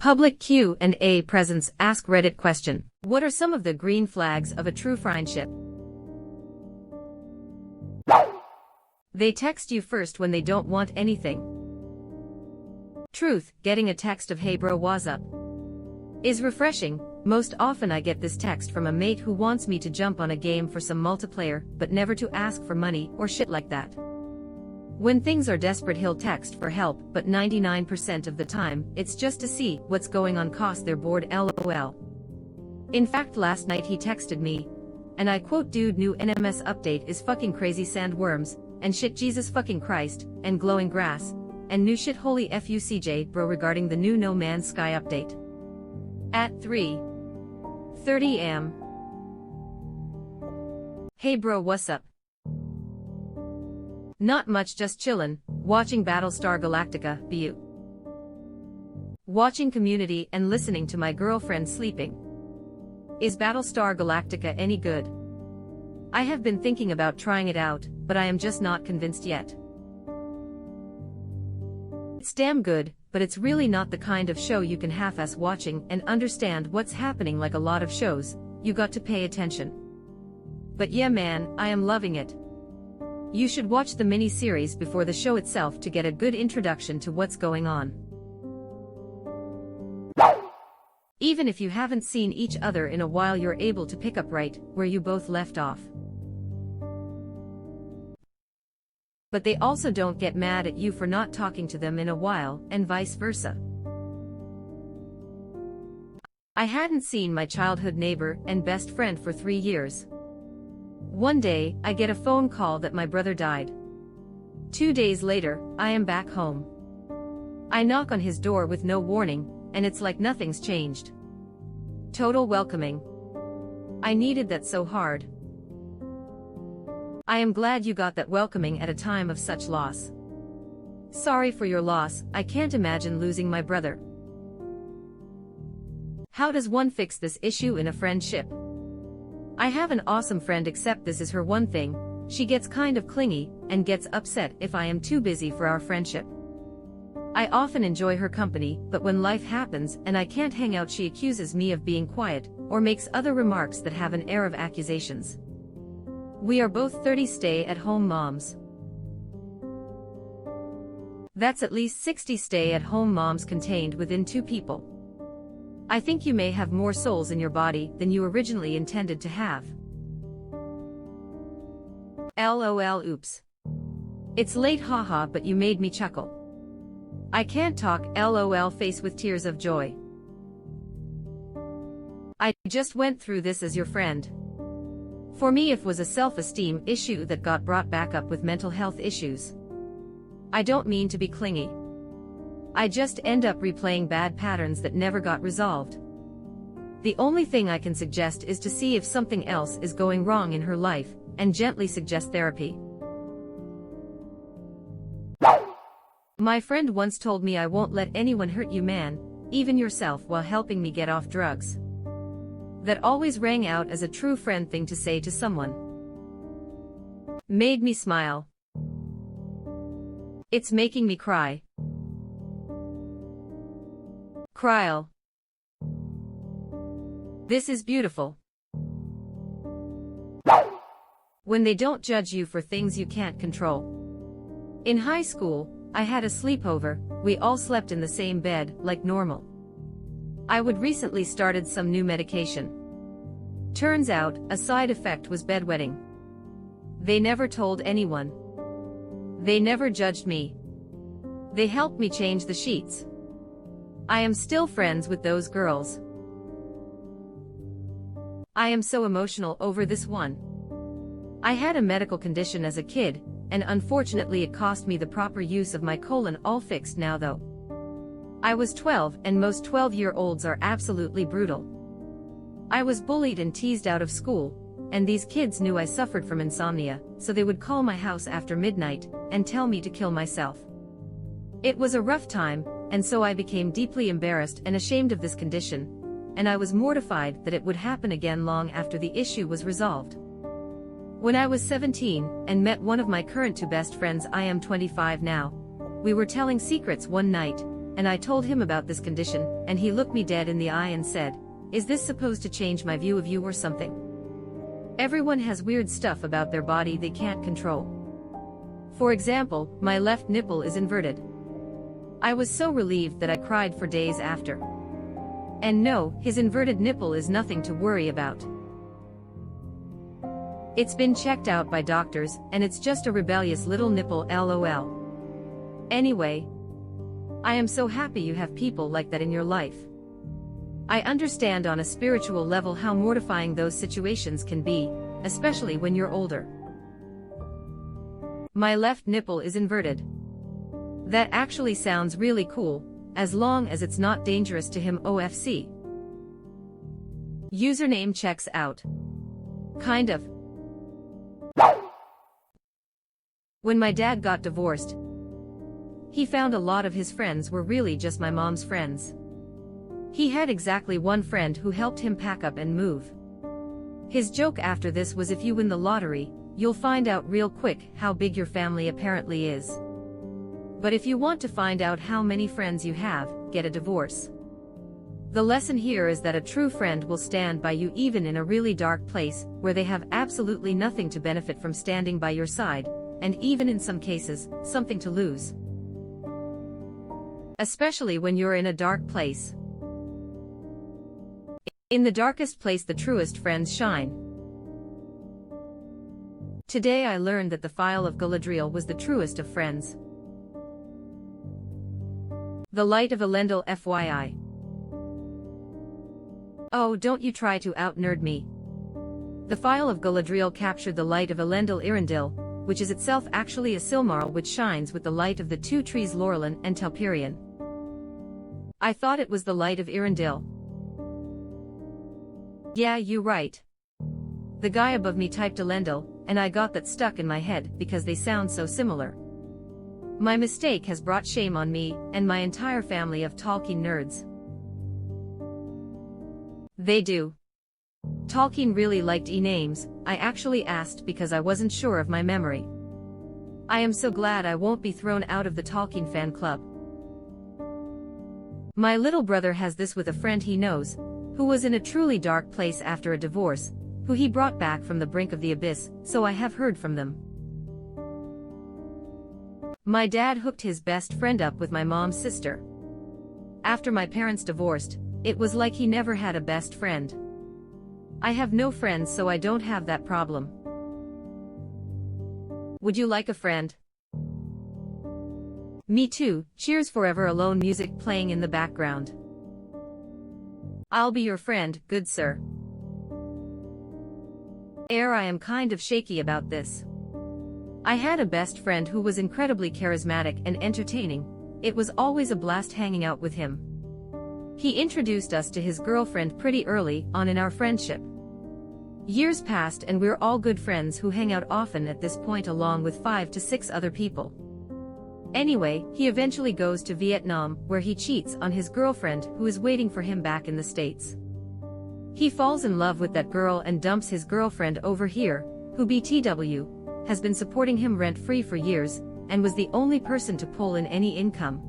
Public Q&A presents AskReddit question. What are some of the green flags of a true friendship? They text you first when they don't want anything. Truth, getting a text of "Hey bro, what's up?" is refreshing. Most often I get this text from a mate who wants me to jump on a game for some multiplayer, but never to ask for money or shit like that. When things are desperate, he'll text for help, but 99% of the time, it's just to see what's going on, 'cause they're bored, lol. In fact, last night he texted me, and I quote, "Dude, new NMS update is fucking crazy, sandworms, and shit, Jesus fucking Christ, and glowing grass, and new shit, holy fuck bro, regarding the new No Man's Sky update." At 3:30 am. Hey bro, what's up? Not much, just chillin', watching Battlestar Galactica, BU. Watching Community and listening to my girlfriend sleeping. Is Battlestar Galactica any good? I have been thinking about trying it out, but I am just not convinced yet. It's damn good, but it's really not the kind of show you can half-ass watching and understand what's happening like a lot of shows. You got to pay attention. But yeah man, I am loving it. You should watch the mini-series before the show itself to get a good introduction to what's going on. Even if you haven't seen each other in a while, you're able to pick up right where you both left off. But they also don't get mad at you for not talking to them in a while, and vice versa. I hadn't seen my childhood neighbor and best friend for 3 years. One day, I get a phone call that my brother died. 2 days later, I am back home. I knock on his door with no warning, and it's like nothing's changed. Total welcoming. I needed that so hard. I am glad you got that welcoming at a time of such loss. Sorry for your loss, I can't imagine losing my brother. How does one fix this issue in a friendship? I have an awesome friend, except this is her one thing: she gets kind of clingy, and gets upset if I am too busy for our friendship. I often enjoy her company, but when life happens and I can't hang out, she accuses me of being quiet, or makes other remarks that have an air of accusations. We are both 30 stay-at-home moms. That's at least 60 stay-at-home moms contained within 2 people. I think you may have more souls in your body than you originally intended to have. LOL, oops. It's late, haha, but you made me chuckle. I can't talk, LOL, face with tears of joy. I just went through this as your friend. For me, it was a self-esteem issue that got brought back up with mental health issues. I don't mean to be clingy. I just end up replaying bad patterns that never got resolved. The only thing I can suggest is to see if something else is going wrong in her life, and gently suggest therapy. My friend once told me, "I won't let anyone hurt you, man, even yourself," while helping me get off drugs. That always rang out as a true friend thing to say to someone. Made me smile. It's making me cry. Cryl. This is beautiful. When they don't judge you for things you can't control. In high school, I had a sleepover. We all slept in the same bed, like normal. I would recently started some new medication. Turns out, a side effect was bedwetting. They never told anyone. They never judged me. They helped me change the sheets. I am still friends with those girls. I am so emotional over this one. I had a medical condition as a kid, and unfortunately it cost me the proper use of my colon. All fixed now though. I was 12, and most 12-year-olds are absolutely brutal. I was bullied and teased out of school, and these kids knew I suffered from insomnia, so they would call my house after midnight and tell me to kill myself. It was a rough time, and so I became deeply embarrassed and ashamed of this condition, and I was mortified that it would happen again long after the issue was resolved. When I was 17 and met one of my current 2 best friends, I am 25 now, we were telling secrets one night, and I told him about this condition, and he looked me dead in the eye and said, "Is this supposed to change my view of you or something? Everyone has weird stuff about their body they can't control. For example, my left nipple is inverted." I was so relieved that I cried for days after. And no, his inverted nipple is nothing to worry about. It's been checked out by doctors, and it's just a rebellious little nipple, lol. Anyway, I am so happy you have people like that in your life. I understand on a spiritual level how mortifying those situations can be, especially when you're older. My left nipple is inverted. That actually sounds really cool, as long as it's not dangerous to him. OFC. Username checks out. Kind of. When my dad got divorced, he found a lot of his friends were really just my mom's friends. He had exactly one friend who helped him pack up and move. His joke after this was, if you win the lottery, you'll find out real quick how big your family apparently is. But if you want to find out how many friends you have, get a divorce. The lesson here is that a true friend will stand by you even in a really dark place, where they have absolutely nothing to benefit from standing by your side, and even in some cases, something to lose. Especially when you're in a dark place. In the darkest place the truest friends shine. Today I learned that the file of Galadriel was the truest of friends. The light of Elendil, FYI. Oh, don't you try to out-nerd me. The file of Galadriel captured the light of Elendil Irindil, which is itself actually a Silmaril which shines with the light of the two trees Laurelin and Telperion. I thought it was the light of Irindil. Yeah, you right. The guy above me typed Elendil, and I got that stuck in my head because they sound so similar. My mistake has brought shame on me and my entire family of Tolkien nerds. They do. Tolkien really liked e-names. I actually asked because I wasn't sure of my memory. I am so glad I won't be thrown out of the Tolkien fan club. My little brother has this with a friend he knows, who was in a truly dark place after a divorce, who he brought back from the brink of the abyss, so I have heard from them. My dad hooked his best friend up with my mom's sister. After my parents divorced, it was like he never had a best friend. I have no friends, so I don't have that problem. Would you like a friend? Me too. Cheers Forever Alone music playing in the background. I'll be your friend, good sir. I am kind of shaky about this. I had a best friend who was incredibly charismatic and entertaining. It was always a blast hanging out with him. He introduced us to his girlfriend pretty early on in our friendship. Years passed and we're all good friends who hang out often at this point along with 5 to 6 other people. Anyway, he eventually goes to Vietnam where he cheats on his girlfriend who is waiting for him back in the States. He falls in love with that girl and dumps his girlfriend over here, who BTW, has been supporting him rent-free for years, and was the only person to pull in any income.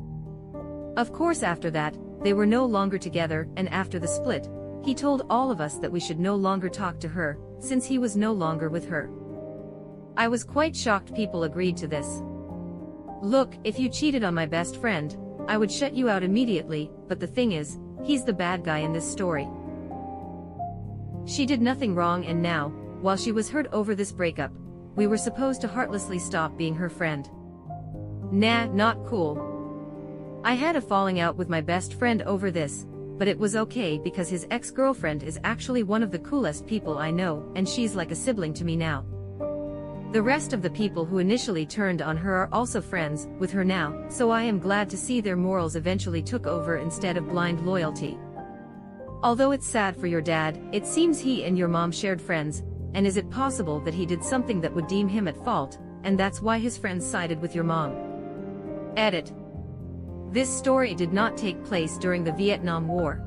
Of course after that, they were no longer together, and after the split, he told all of us that we should no longer talk to her, since he was no longer with her. I was quite shocked people agreed to this. Look, if you cheated on my best friend, I would shut you out immediately, but the thing is, he's the bad guy in this story. She did nothing wrong, and now, while she was hurt over this breakup, we were supposed to heartlessly stop being her friend. Nah, not cool. I had a falling out with my best friend over this, but it was okay because his ex-girlfriend is actually one of the coolest people I know, and she's like a sibling to me now. The rest of the people who initially turned on her are also friends with her now, so I am glad to see their morals eventually took over instead of blind loyalty. Although it's sad for your dad, it seems he and your mom shared friends, and is it possible that he did something that would deem him at fault, and that's why his friends sided with your mom? Edit. This story did not take place during the Vietnam War.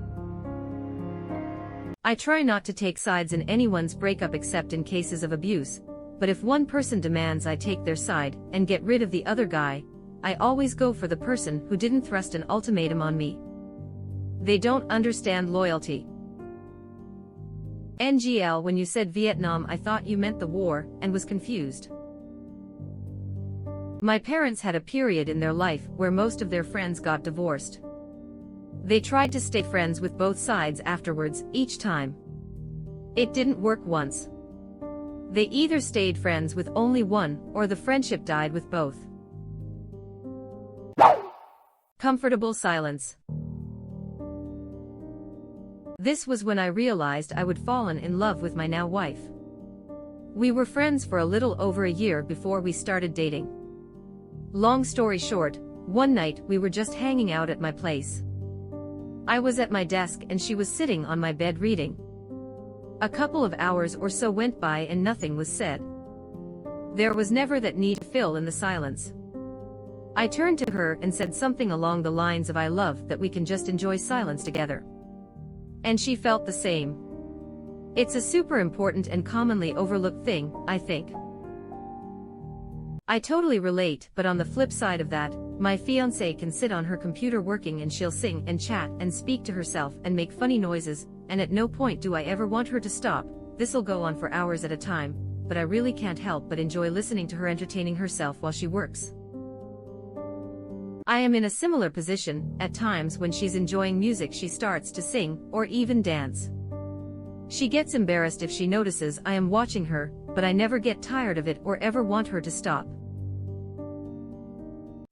I try not to take sides in anyone's breakup except in cases of abuse, but if one person demands I take their side and get rid of the other guy, I always go for the person who didn't thrust an ultimatum on me. They don't understand loyalty. NGL, when you said Vietnam, I thought you meant the war, and was confused. My parents had a period in their life where most of their friends got divorced. They tried to stay friends with both sides afterwards, each time. It didn't work once. They either stayed friends with only one, or the friendship died with both. Comfortable silence. This was when I realized I would fallen in love with my now wife. We were friends for a little over a year before we started dating. Long story short, one night we were just hanging out at my place. I was at my desk and she was sitting on my bed reading. A couple of hours or so went by and nothing was said. There was never that need to fill in the silence. I turned to her and said something along the lines of, "I love that we can just enjoy silence together." And she felt the same. It's a super important and commonly overlooked thing, I think. I totally relate, but on the flip side of that, my fiancée can sit on her computer working and she'll sing and chat and speak to herself and make funny noises, and at no point do I ever want her to stop. This'll go on for hours at a time, but I really can't help but enjoy listening to her entertaining herself while she works. I am in a similar position. At times when she's enjoying music she starts to sing, or even dance. She gets embarrassed if she notices I am watching her, but I never get tired of it or ever want her to stop.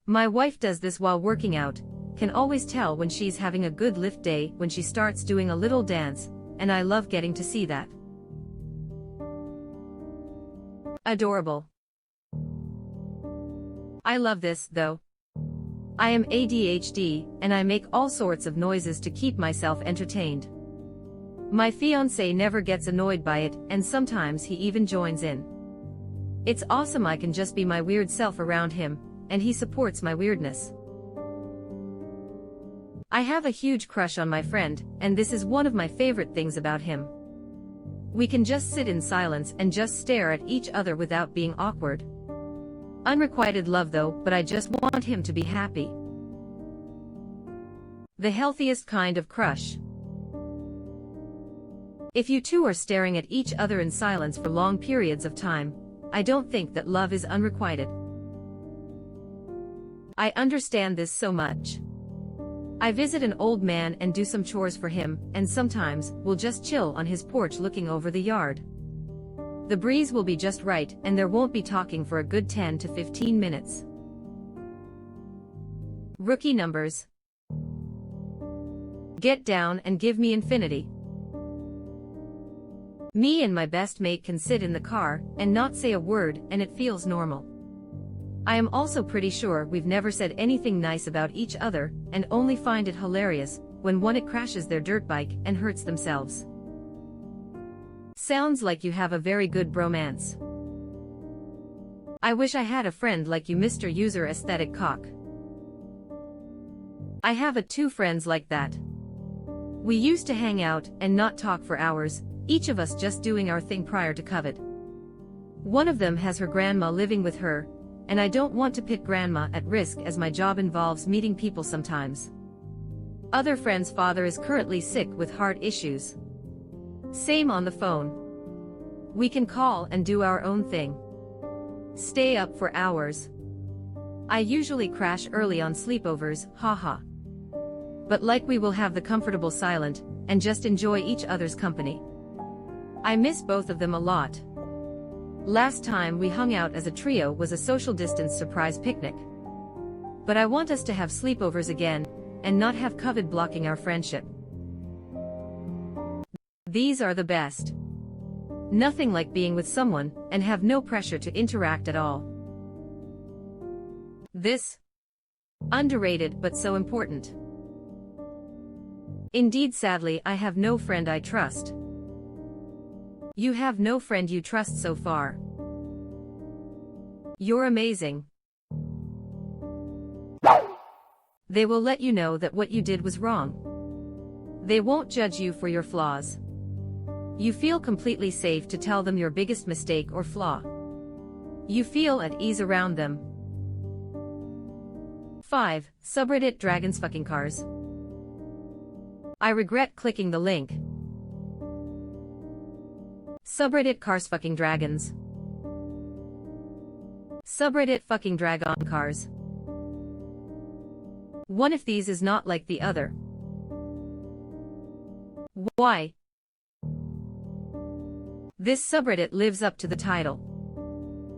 My wife does this while working out, can always tell when she's having a good lift day when she starts doing a little dance, and I love getting to see that. Adorable. I love this, though. I am ADHD, and I make all sorts of noises to keep myself entertained. My fiancé never gets annoyed by it, and sometimes he even joins in. It's awesome. I can just be my weird self around him, and he supports my weirdness. I have a huge crush on my friend, and this is one of my favorite things about him. We can just sit in silence and just stare at each other without being awkward. Unrequited love though, but I just want him to be happy. The healthiest kind of crush. If you two are staring at each other in silence for long periods of time, I don't think that love is unrequited. I understand this so much. I visit an old man and do some chores for him, and sometimes we'll just chill on his porch looking over the yard. The breeze will be just right, and there won't be talking for a good 10 to 15 minutes. Rookie numbers. Get down and give me infinity. Me and my best mate can sit in the car and not say a word, and it feels normal. I am also pretty sure we've never said anything nice about each other, and only find it hilarious when one crashes their dirt bike and hurts themselves. Sounds like you have a very good bromance. I wish I had a friend like you, Mr. User Aesthetic Cock. I have two friends like that. We used to hang out and not talk for hours, each of us just doing our thing prior to COVID. One of them has her grandma living with her, and I don't want to put grandma at risk as my job involves meeting people sometimes. Other friend's father is currently sick with heart issues. Same on the phone. We can call and do our own thing. Stay up for hours. I usually crash early on sleepovers, haha. But like we will have the comfortable silent, and just enjoy each other's company. I miss both of them a lot. Last time we hung out as a trio was a social distance surprise picnic. But I want us to have sleepovers again, and not have COVID blocking our friendship. These are the best. Nothing like being with someone, and have no pressure to interact at all. This. Underrated but so important. Indeed, sadly, I have no friend I trust. You have no friend you trust so far. You're amazing. They will let you know that what you did was wrong. They won't judge you for your flaws. You feel completely safe to tell them your biggest mistake or flaw. You feel at ease around them. 5. Subreddit dragons fucking cars. I regret clicking the link. Subreddit cars fucking dragons. Subreddit fucking dragon cars. One of these is not like the other. Why? This subreddit lives up to the title.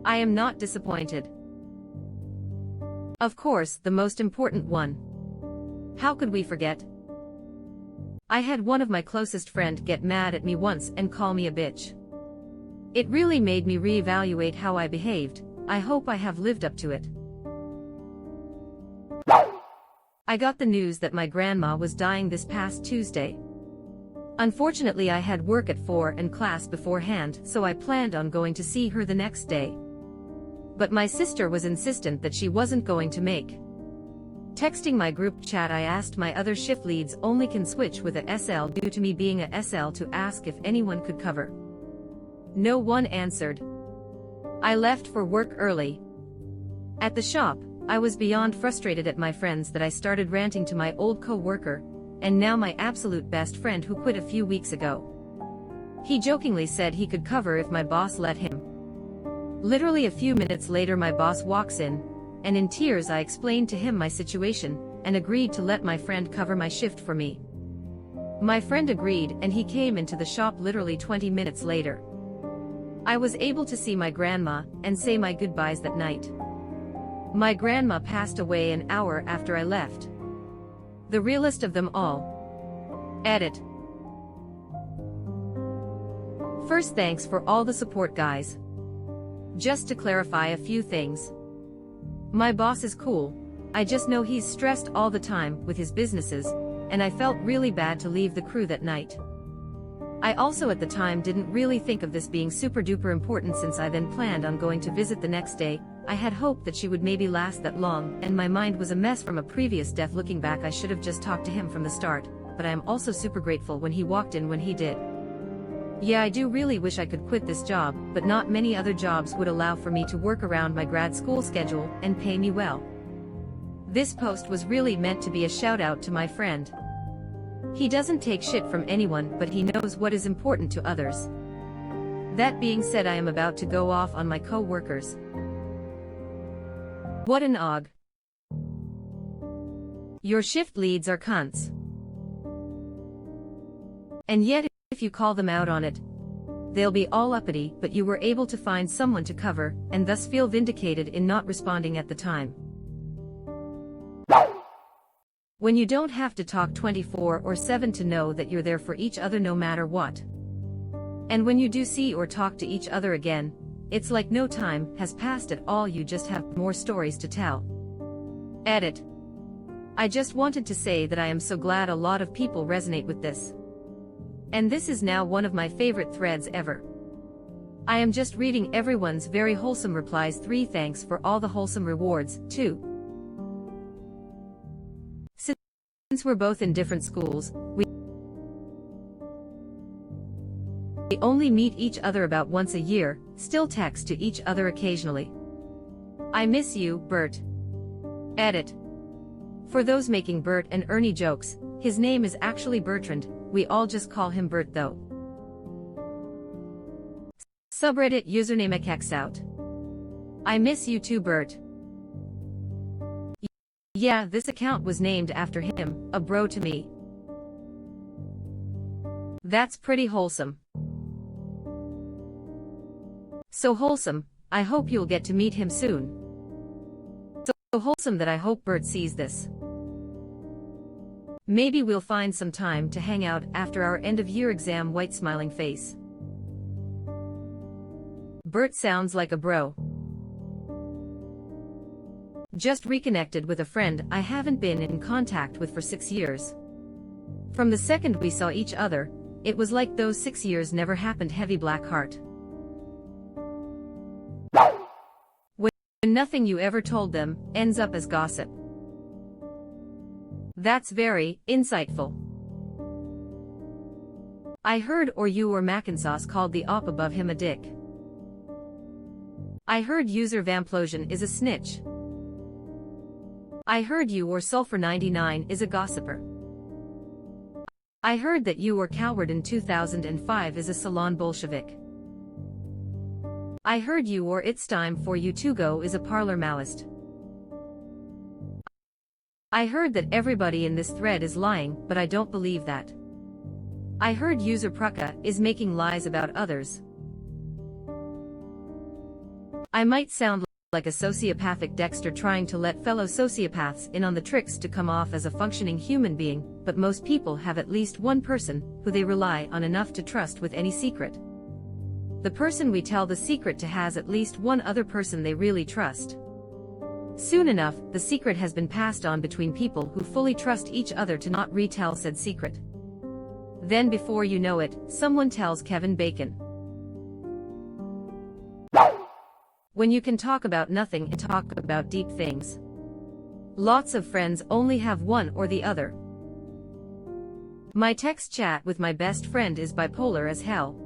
I am not disappointed. Of course, the most important one. How could we forget? I had one of my closest friend get mad at me once and call me a bitch. It really made me reevaluate how I behaved. I hope I have lived up to it. I got the news that my grandma was dying this past Tuesday. Unfortunately, I had work at 4 and class beforehand, so I planned on going to see her the next day. But my sister was insistent that she wasn't going to make. Texting my group chat, I asked my other shift leads only can switch with a SL due to me being a SL to ask if anyone could cover. No one answered. I left for work early. At the shop, I was beyond frustrated at my friends that I started ranting to my old co-worker, and now my absolute best friend who quit a few weeks ago. He jokingly said he could cover if my boss let him. Literally a few minutes later, my boss walks in, and in tears I explained to him my situation, and agreed to let my friend cover my shift for me. My friend agreed, and he came into the shop literally 20 minutes later. I was able to see my grandma and say my goodbyes that night. My grandma passed away an hour after I left. The realest of them all. Edit. First, thanks for all the support, guys. Just to clarify a few things. My boss is cool. I just know he's stressed all the time with his businesses, and I felt really bad to leave the crew that night. I also at the time didn't really think of this being super duper important, since I then planned on going to visit the next day. I had hoped that she would maybe last that long, and my mind was a mess from a previous death. Looking back, I should have just talked to him from the start, but I am also super grateful when he walked in when he did. Yeah, I do really wish I could quit this job, but not many other jobs would allow for me to work around my grad school schedule and pay me well. This post was really meant to be a shout out to my friend. He doesn't take shit from anyone, but he knows what is important to others. That being said, I am about to go off on my co-workers. What an og. Your shift leads are cunts. And yet, if you call them out on it, they'll be all uppity, but you were able to find someone to cover, and thus feel vindicated in not responding at the time. When you don't have to talk 24/7 to know that you're there for each other no matter what. And when you do see or talk to each other again, it's like no time has passed at all, you just have more stories to tell. Edit. I just wanted to say that I am so glad a lot of people resonate with this. And this is now one of my favorite threads ever. I am just reading everyone's very wholesome replies. 3 Thanks for all the wholesome rewards, too. Since we're both in different schools, we only meet each other about once a year, still text to each other occasionally. I miss you, Bert. Edit. For those making Bert and Ernie jokes, his name is actually Bertrand, we all just call him Bert though. Subreddit username @out. I miss you too, Bert. Yeah, this account was named after him, a bro to me. That's pretty wholesome. So wholesome, I hope you'll get to meet him soon. So wholesome that I hope Bert sees this. Maybe we'll find some time to hang out after our end-of-year exam. White smiling face. Bert sounds like a bro. Just reconnected with a friend I haven't been in contact with for 6 years. From the second we saw each other, it was like those 6 years never happened. Heavy black heart. When nothing you ever told them ends up as gossip. That's very insightful. I heard or you or Mackinsauce called the op above him a dick. I heard user Vamplosion is a snitch. I heard you or Sulfur 99 is a gossiper. I heard that you or Coward in 2005 is a salon Bolshevik. I heard you or It's Time for You to Go is a parlor Maoist. I heard that everybody in this thread is lying, but I don't believe that. I heard user Prucka is making lies about others. I might sound like a sociopathic Dexter trying to let fellow sociopaths in on the tricks to come off as a functioning human being, but most people have at least one person who they rely on enough to trust with any secret. The person we tell the secret to has at least one other person they really trust. Soon enough, the secret has been passed on between people who fully trust each other to not retell said secret. Then before you know it, someone tells Kevin Bacon. When you can talk about nothing and talk about deep things. Lots of friends only have one or the other. My text chat with my best friend is bipolar as hell.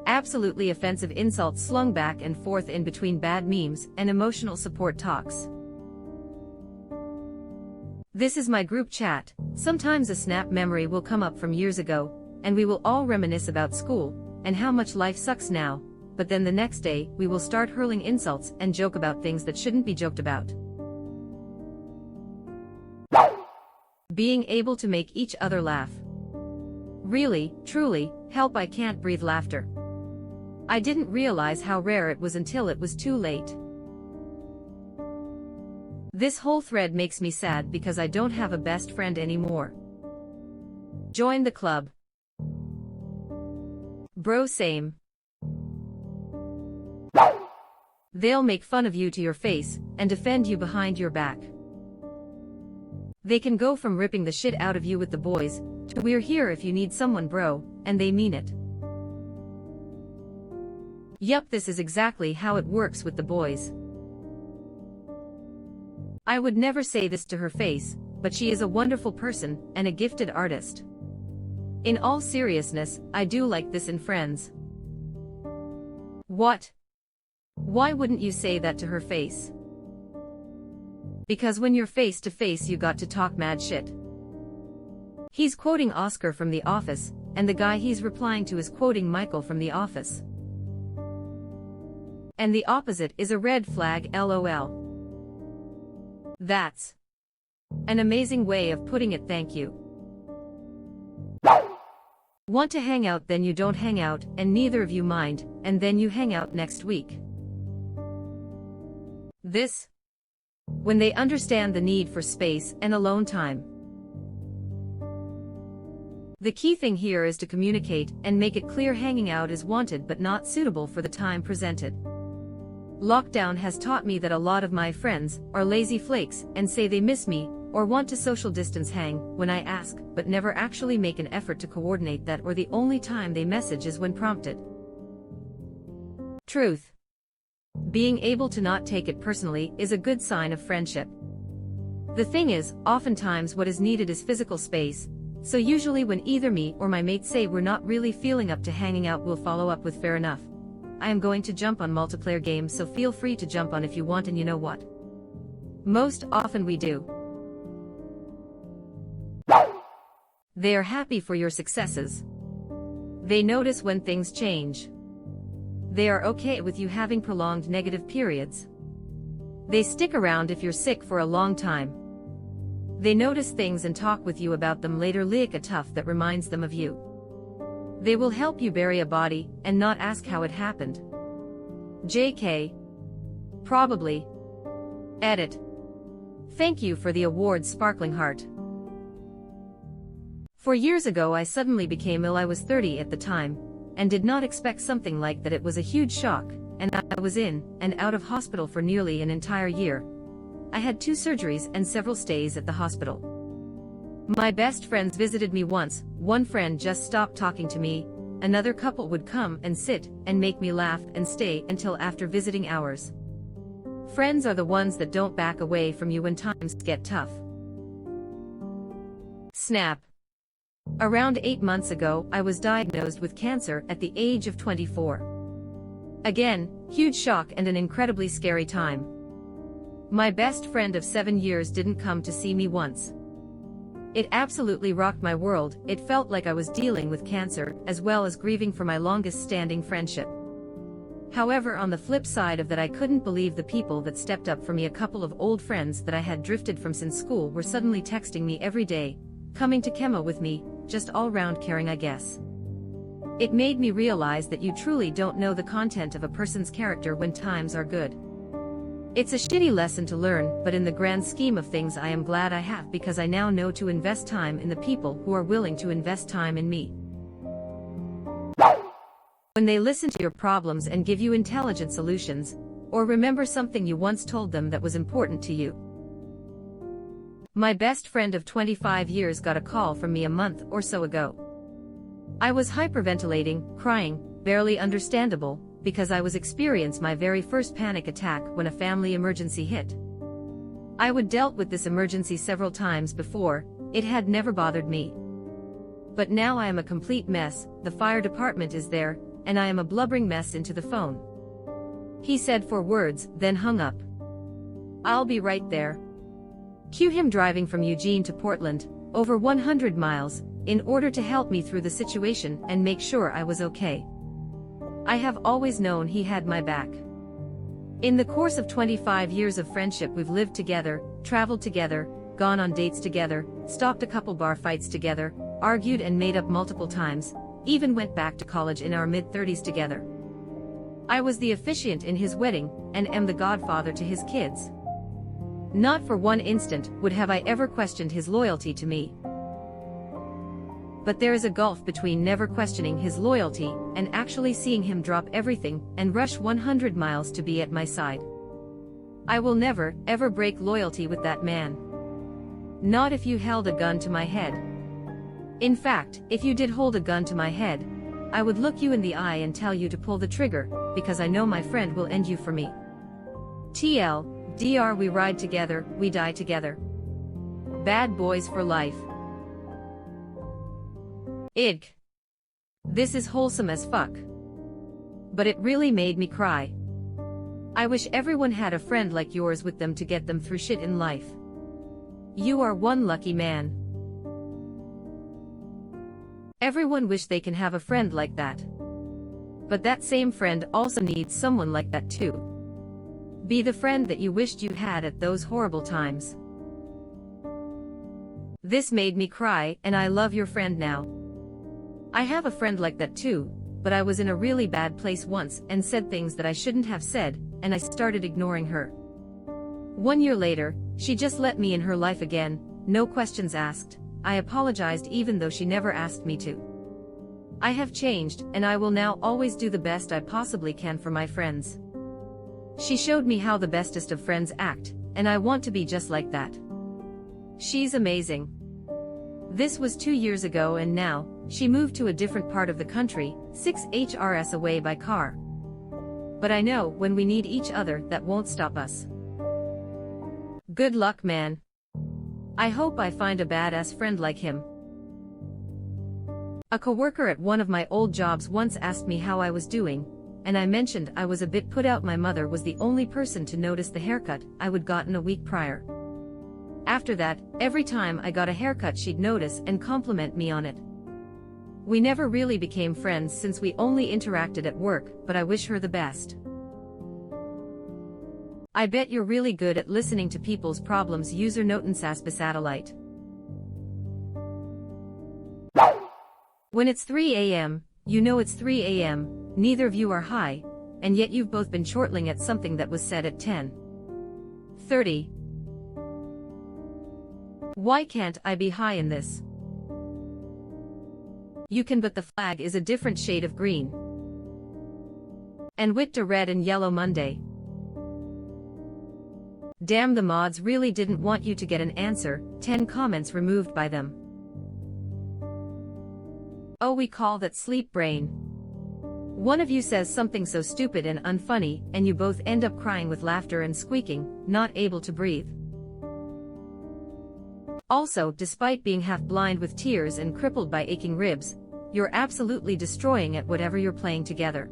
Absolutely offensive insults slung back and forth in between bad memes and emotional support talks. This is my group chat. Sometimes a snap memory will come up from years ago, and we will all reminisce about school, and how much life sucks now, but then the next day, we will start hurling insults and joke about things that shouldn't be joked about. Being able to make each other laugh. Really, truly, help I can't breathe laughter. I didn't realize how rare it was until it was too late. This whole thread makes me sad because I don't have a best friend anymore. Join the club. Bro, same. They'll make fun of you to your face and defend you behind your back. They can go from ripping the shit out of you with the boys to we're here if you need someone, bro, and they mean it. Yup, this is exactly how it works with the boys. I would never say this to her face, but she is a wonderful person and a gifted artist. In all seriousness, I do like this in friends. What? Why wouldn't you say that to her face? Because when you're face to face you got to talk mad shit. He's quoting Oscar from The Office, and the guy he's replying to is quoting Michael from The Office. And the opposite is a red flag, lol. That's an amazing way of putting it, thank you. Want to hang out, then you don't hang out, and neither of you mind, and then you hang out next week. This? When they understand the need for space and alone time. The key thing here is to communicate and make it clear hanging out is wanted but not suitable for the time presented. Lockdown has taught me that a lot of my friends are lazy flakes and say they miss me or want to social distance hang when I ask, but never actually make an effort to coordinate that, or the only time they message is when prompted. Truth. Being able to not take it personally is a good sign of friendship. The thing is, oftentimes what is needed is physical space, so usually when either me or my mate say we're not really feeling up to hanging out, we'll follow up with fair enough. I am going to jump on multiplayer games, so feel free to jump on if you want, and you know what? Most often we do. They are happy for your successes. They notice when things change. They are okay with you having prolonged negative periods. They stick around if you're sick for a long time. They notice things and talk with you about them later, like a tough that reminds them of you. They will help you bury a body and not ask how it happened. JK. Probably. Edit. Thank you for the award, Sparkling Heart. 4 years ago I suddenly became ill. I was 30 at the time, and did not expect something like that. It was a huge shock, and I was in and out of hospital for nearly an entire year. I had 2 surgeries and several stays at the hospital. My best friends visited me once. One friend just stopped talking to me, another couple would come and sit and make me laugh and stay until after visiting hours. Friends are the ones that don't back away from you when times get tough. Snap. Around 8 months ago, I was diagnosed with cancer at the age of 24. Again, huge shock and an incredibly scary time. My best friend of 7 years didn't come to see me once. It absolutely rocked my world. It felt like I was dealing with cancer, as well as grieving for my longest-standing friendship. However, on the flip side of that, I couldn't believe the people that stepped up for me. A couple of old friends that I had drifted from since school were suddenly texting me every day, coming to chemo with me, just all-round caring, I guess. It made me realize that you truly don't know the content of a person's character when times are good. It's a shitty lesson to learn, but in the grand scheme of things I am glad I have, because I now know to invest time in the people who are willing to invest time in me. When they listen to your problems and give you intelligent solutions, or remember something you once told them that was important to you. My best friend of 25 years got a call from me a month or so ago. I was hyperventilating, crying, barely understandable, because I was experiencing my very first panic attack when a family emergency hit. I would dealt with this emergency several times before, it had never bothered me. But now I am a complete mess, the fire department is there, and I am a blubbering mess into the phone. He said 4 words, then hung up. I'll be right there. Cue him driving from Eugene to Portland, over 100 miles, in order to help me through the situation and make sure I was okay. I have always known he had my back. In the course of 25 years of friendship, we've lived together, traveled together, gone on dates together, stopped a couple bar fights together, argued and made up multiple times, even went back to college in our mid-30s together. I was the officiant in his wedding, and am the godfather to his kids. Not for one instant would have I ever questioned his loyalty to me. But there is a gulf between never questioning his loyalty and actually seeing him drop everything and rush 100 miles to be at my side. I will never, ever break loyalty with that man. Not if you held a gun to my head. In fact, if you did hold a gun to my head, I would look you in the eye and tell you to pull the trigger, because I know my friend will end you for me. TLDR, we ride together, we die together. Bad boys for life. Ig. This is wholesome as fuck. But it really made me cry. I wish everyone had a friend like yours with them to get them through shit in life. You are one lucky man. Everyone wish they can have a friend like that. But that same friend also needs someone like that too. Be the friend that you wished you had at those horrible times. This made me cry, and I love your friend now. I have a friend like that too, but I was in a really bad place once and said things that I shouldn't have said, and I started ignoring her. 1 year later, she just let me in her life again, no questions asked. I apologized even though she never asked me to. I have changed, and I will now always do the best I possibly can for my friends. She showed me how the bestest of friends act, and I want to be just like that. She's amazing. This was 2 years ago, and now, she moved to a different part of the country, 6 HRS away by car. But I know, when we need each other, that won't stop us. Good luck, man. I hope I find a badass friend like him. A coworker at one of my old jobs once asked me how I was doing, and I mentioned I was a bit put out. My mother was the only person to notice the haircut I would gotten a week prior. After that, every time I got a haircut, she'd notice and compliment me on it. We never really became friends since we only interacted at work, but I wish her the best. I bet you're really good at listening to people's problems. User Notensaspasatellite. When it's 3 a.m., you know it's 3 a.m., neither of you are high, and yet you've both been chortling at something that was said at 10:30. Why can't I be high in this? You can, but the flag is a different shade of green. And with the red and yellow Monday. Damn, the mods really didn't want you to get an answer. 10 comments removed by them. Oh, we call that sleep brain. One of you says something so stupid and unfunny, and you both end up crying with laughter and squeaking, not able to breathe. Also, despite being half blind with tears and crippled by aching ribs, you're absolutely destroying at whatever you're playing together.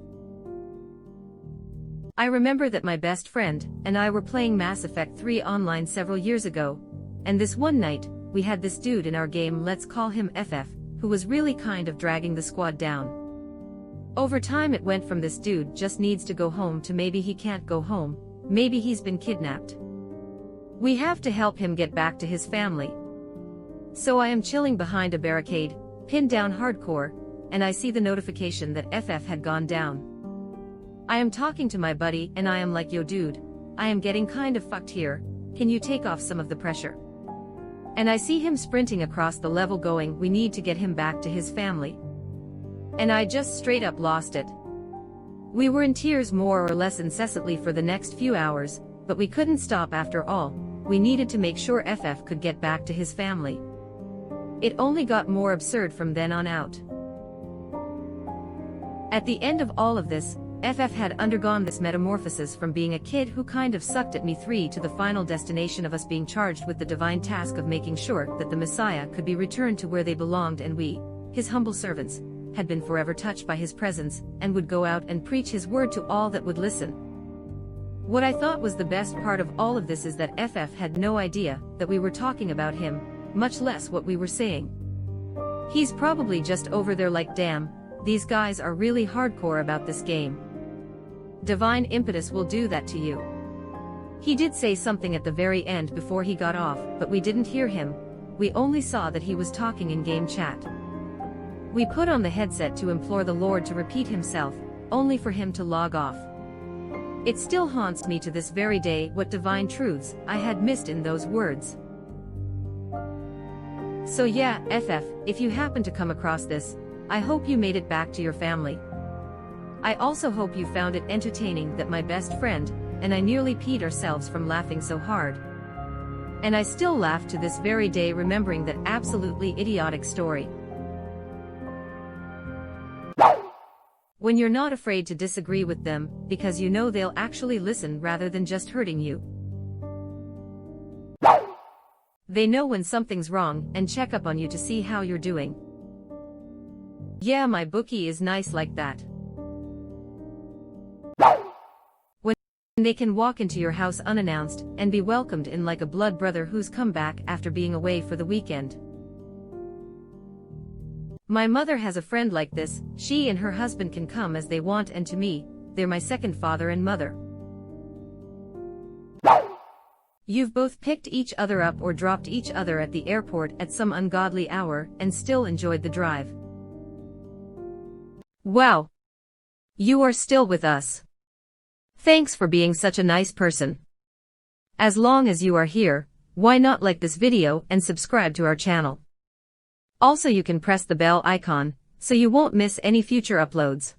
I remember that my best friend and I were playing Mass Effect 3 online several years ago, and this one night, we had this dude in our game, let's call him FF, who was really kind of dragging the squad down. Over time it went from this dude just needs to go home to maybe he can't go home, maybe he's been kidnapped. We have to help him get back to his family. So I am chilling behind a barricade, pinned down hardcore, and I see the notification that FF had gone down. I am talking to my buddy and I am like, yo dude, I am getting kind of fucked here, can you take off some of the pressure? And I see him sprinting across the level going, we need to get him back to his family. And I just straight up lost it. We were in tears more or less incessantly for the next few hours, but we couldn't stop after all, we needed to make sure FF could get back to his family. It only got more absurd from then on out. At the end of all of this, FF had undergone this metamorphosis from being a kid who kind of sucked at me 3 to the final destination of us being charged with the divine task of making sure that the Messiah could be returned to where they belonged, and we, his humble servants, had been forever touched by his presence and would go out and preach his word to all that would listen. What I thought was the best part of all of this is that FF had no idea that we were talking about him, much less what we were saying. He's probably just over there like, damn, these guys are really hardcore about this game. Divine impetus will do that to you. He did say something at the very end before he got off, but we didn't hear him, we only saw that he was talking in game chat. We put on the headset to implore the Lord to repeat himself, only for him to log off. It still haunts me to this very day what divine truths I had missed in those words. So yeah, FF, if you happen to come across this, I hope you made it back to your family. I also hope you found it entertaining that my best friend and I nearly peed ourselves from laughing so hard. And I still laugh to this very day remembering that absolutely idiotic story. When you're not afraid to disagree with them because you know they'll actually listen rather than just hurting you. They know when something's wrong and check up on you to see how you're doing. Yeah, my bookie is nice like that. When they can walk into your house unannounced and be welcomed in like a blood brother who's come back after being away for the weekend. My mother has a friend like this, she and her husband can come as they want, and to me, they're my second father and mother. You've both picked each other up or dropped each other at the airport at some ungodly hour and still enjoyed the drive. Wow! You are still with us. Thanks for being such a nice person. As long as you are here, why not like this video and subscribe to our channel? Also, you can press the bell icon, so you won't miss any future uploads.